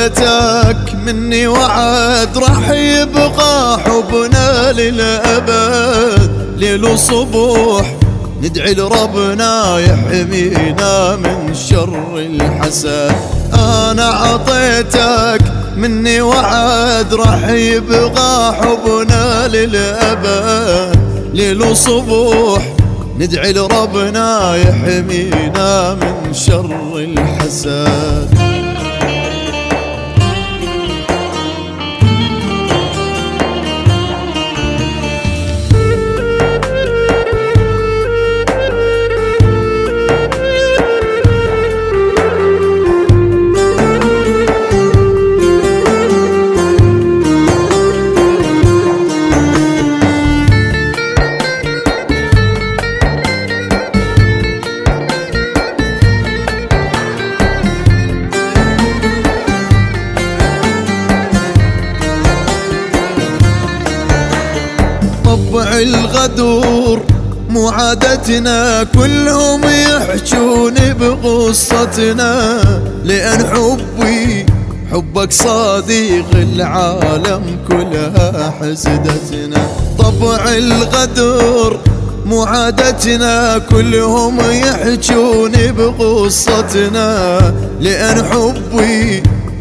عطيتك مني وعد راح يبقى حبنا للأبد. ليل وصبح ندعي لربنا يحمينا من شر الحسد. أنا عطيتك مني وعد راح يبقى حبنا للأبد. ليل وصبح ندعي لربنا يحمينا من شر الحسد. طبع الغدور مو عادتنا، كلهم يحجون بقصتنا، لأن حبك صديق العالم كلها حسدتنا. طبع الغدور مو عادتنا، كلهم يحجون بقصتنا، لأن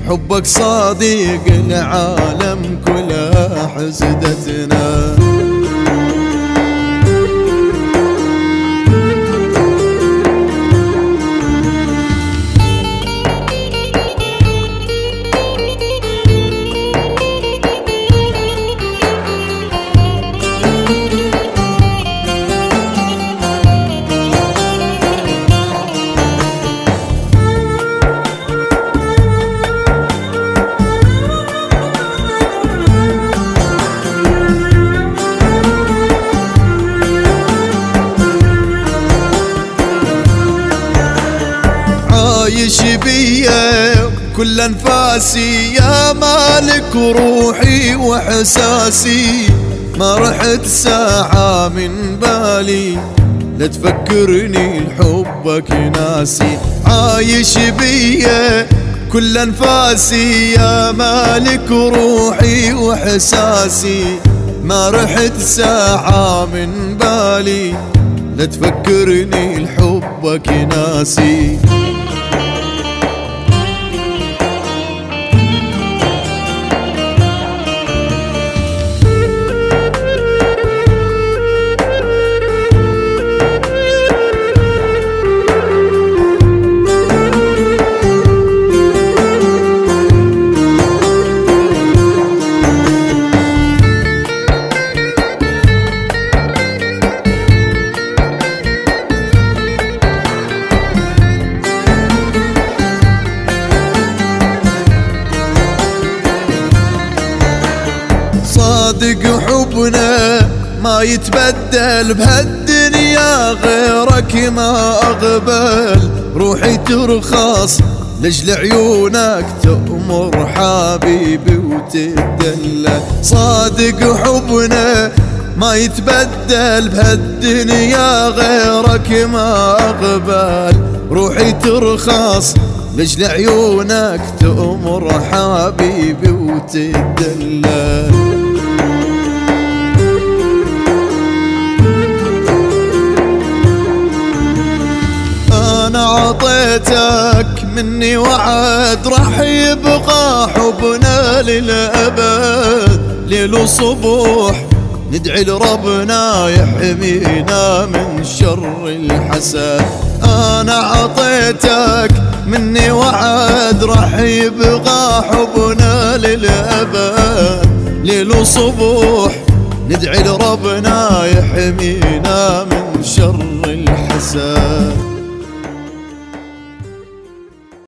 حبك صديق العالم كلها حسدتنا. عايش بيا كل انفاسي يا مالك روحي واحساسي، ما رحت ساعة من بالي لا تفكرني لحبك ناسي. عايش بيا كل انفاسي يا مالك روحي واحساسي، ما رحت ساعة من بالي لا تفكرني لحبك ناسي. صادق حبنا ما يتبدل بهالدنيا، غيرك ما أقبل روحي ترخص لجل عيونك تأمر حبيبي وتدلل. صادق حبنا ما يتبدل بهالدنيا، غيرك ما أقبل روحي ترخص لجل عيونك تأمر حبيبي وتدلل. أنا عطيتك مني وعد راح يبقى حبنا للأبد. ليل وصبح ندعي لربنا يحمينا من شر الحسد. أنا عطيتك مني وعد راح يبقى حبنا للأبد. ليل وصبح ندعي لربنا يحمينا من شر الحسد.